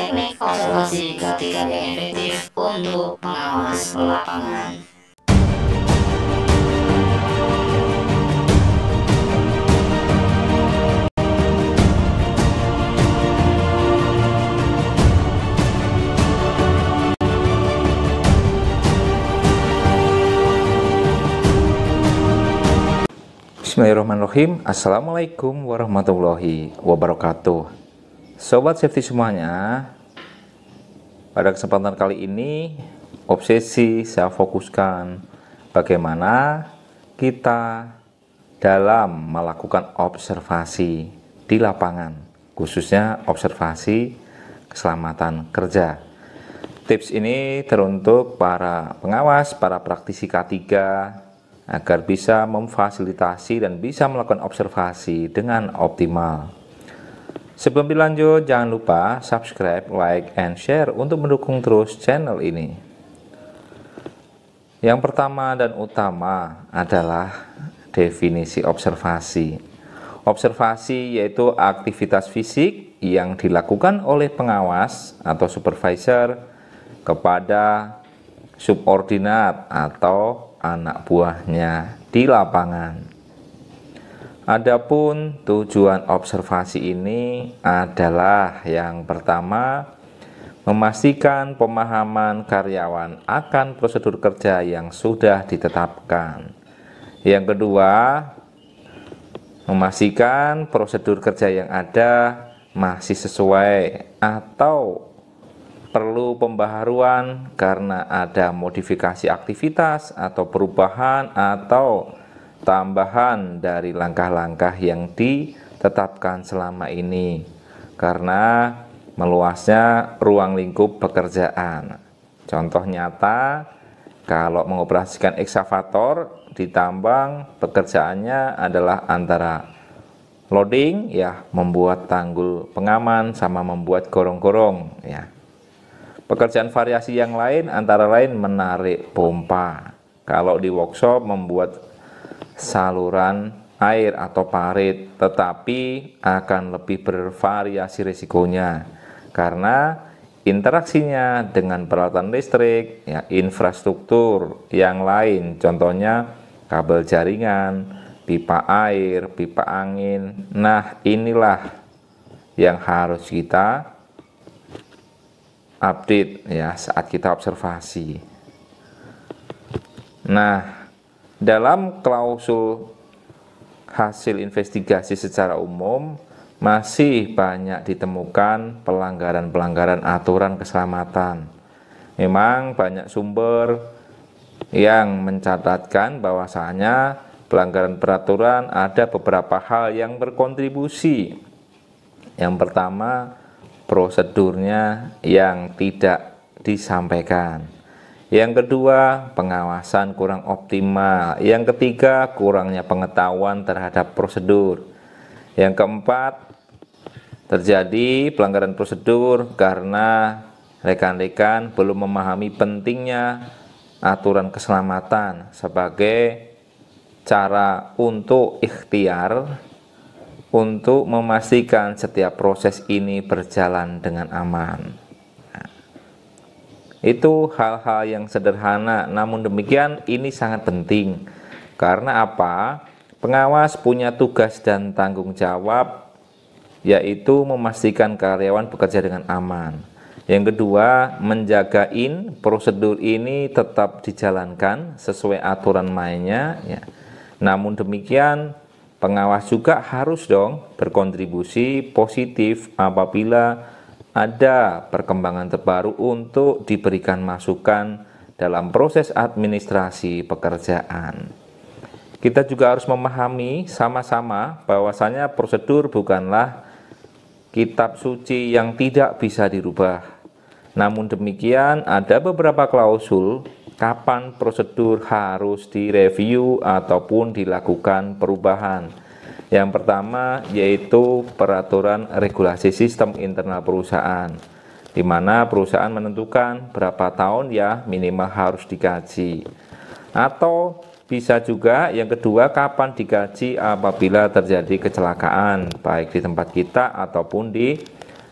teknik observasi ketiga yang efektif untuk pengawas lapangan. Bismillahirrahmanirrahim. Assalamualaikum warahmatullahi wabarakatuh. Sobat safety semuanya, pada kesempatan kali ini obsesi saya fokuskan bagaimana kita dalam melakukan observasi di lapangan, khususnya observasi keselamatan kerja. Tips ini teruntuk para pengawas, para praktisi K3 agar bisa memfasilitasi dan bisa melakukan observasi dengan optimal. Sebelum dilanjut, jangan lupa subscribe, like, and share untuk mendukung terus channel ini. Yang pertama dan utama adalah definisi observasi. Observasi yaitu aktivitas fisik yang dilakukan oleh pengawas atau supervisor kepada subordinat atau anak buahnya di lapangan. Adapun tujuan observasi ini adalah yang pertama, memastikan pemahaman karyawan akan prosedur kerja yang sudah ditetapkan. Yang kedua, memastikan prosedur kerja yang ada masih sesuai atau perlu pembaharuan karena ada modifikasi aktivitas atau perubahan atau tambahan dari langkah-langkah yang ditetapkan selama ini karena meluasnya ruang lingkup pekerjaan. Contoh nyata, kalau mengoperasikan ekskavator di tambang, pekerjaannya adalah antara loading, ya, membuat tanggul pengaman sama membuat gorong-gorong, ya. Pekerjaan variasi yang lain antara lain menarik pompa. Kalau di workshop membuat saluran air atau parit, tetapi akan lebih bervariasi risikonya karena interaksinya dengan peralatan listrik, ya, infrastruktur yang lain, contohnya kabel jaringan, pipa air, pipa angin. Nah, inilah yang harus kita update, ya, saat kita observasi. Nah, dalam klausul hasil investigasi secara umum masih banyak ditemukan pelanggaran-pelanggaran aturan keselamatan. Memang banyak sumber yang mencatatkan bahwasanya pelanggaran peraturan ada beberapa hal yang berkontribusi. Yang pertama, prosedurnya yang tidak disampaikan. Yang kedua, pengawasan kurang optimal. Yang ketiga, kurangnya pengetahuan terhadap prosedur. Yang keempat, terjadi pelanggaran prosedur karena rekan-rekan belum memahami pentingnya aturan keselamatan sebagai cara untuk ikhtiar untuk memastikan setiap proses ini berjalan dengan aman. Nah, itu hal-hal yang sederhana, namun demikian ini sangat penting. Karena apa? Pengawas punya tugas dan tanggung jawab, yaitu memastikan karyawan bekerja dengan aman. Yang kedua, menjagain prosedur ini tetap dijalankan sesuai aturan mainnya, ya. Namun demikian, pengawas juga harus dong berkontribusi positif apabila ada perkembangan terbaru untuk diberikan masukan dalam proses administrasi pekerjaan. Kita juga harus memahami sama-sama bahwasanya prosedur bukanlah kitab suci yang tidak bisa dirubah. Namun demikian, ada beberapa klausul kapan prosedur harus direview ataupun dilakukan perubahan. Yang pertama yaitu peraturan regulasi sistem internal perusahaan, di mana perusahaan menentukan berapa tahun ya minimal harus dikaji. Atau bisa juga yang kedua, kapan dikaji apabila terjadi kecelakaan baik di tempat kita ataupun di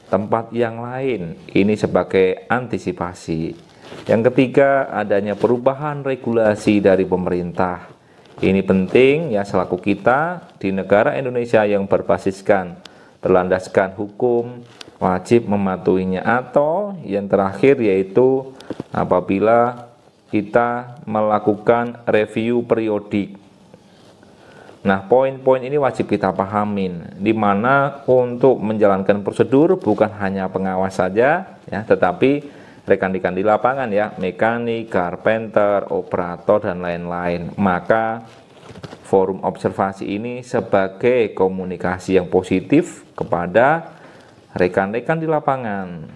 tempat yang lain. Ini sebagai antisipasi. Yang ketiga, adanya perubahan regulasi dari pemerintah. Ini penting ya, selaku kita di negara Indonesia yang berlandaskan hukum, wajib mematuhinya. Atau yang terakhir yaitu apabila kita melakukan review periodik. Nah, poin-poin ini wajib kita pahamin, di mana untuk menjalankan prosedur bukan hanya pengawas saja ya, tetapi rekan-rekan di lapangan ya, mekanik, carpenter, operator dan lain-lain. Maka forum observasi ini sebagai komunikasi yang positif kepada rekan-rekan di lapangan.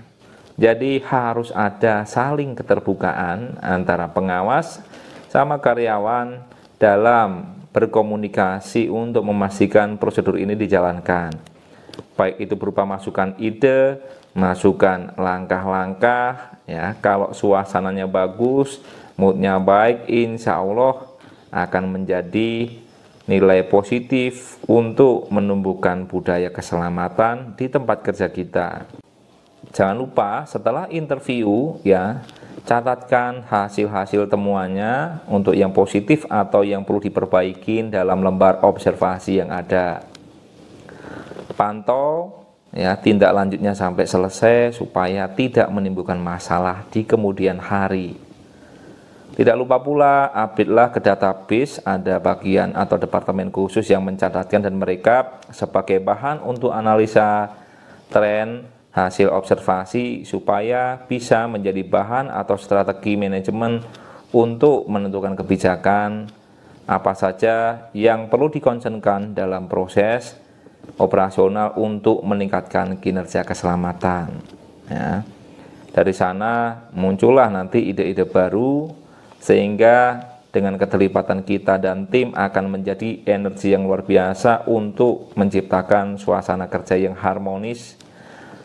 Jadi harus ada saling keterbukaan antara pengawas sama karyawan dalam berkomunikasi untuk memastikan prosedur ini dijalankan. Baik itu berupa masukan ide, masukan langkah-langkah ya. Kalau suasananya bagus, moodnya baik, insya Allah akan menjadi nilai positif untuk menumbuhkan budaya keselamatan di tempat kerja kita. Jangan lupa setelah interview ya, catatkan hasil-hasil temuannya untuk yang positif atau yang perlu diperbaiki dalam lembar observasi yang ada. Pantau ya tindak lanjutnya sampai selesai supaya tidak menimbulkan masalah di kemudian hari. Tidak lupa pula update-lah ke database, ada bagian atau departemen khusus yang mencatatkan dan merekap sebagai bahan untuk analisa tren hasil observasi supaya bisa menjadi bahan atau strategi manajemen untuk menentukan kebijakan apa saja yang perlu dikonsernkan dalam proses operasional untuk meningkatkan kinerja keselamatan ya. Dari sana muncullah nanti ide-ide baru, sehingga dengan keterlibatan kita dan tim akan menjadi energi yang luar biasa untuk menciptakan suasana kerja yang harmonis,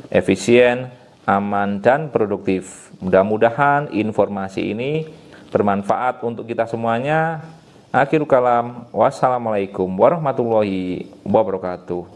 efisien, aman, dan produktif. Mudah-mudahan informasi ini bermanfaat untuk kita semuanya. Akhirul kalam, wassalamualaikum warahmatullahi wabarakatuh.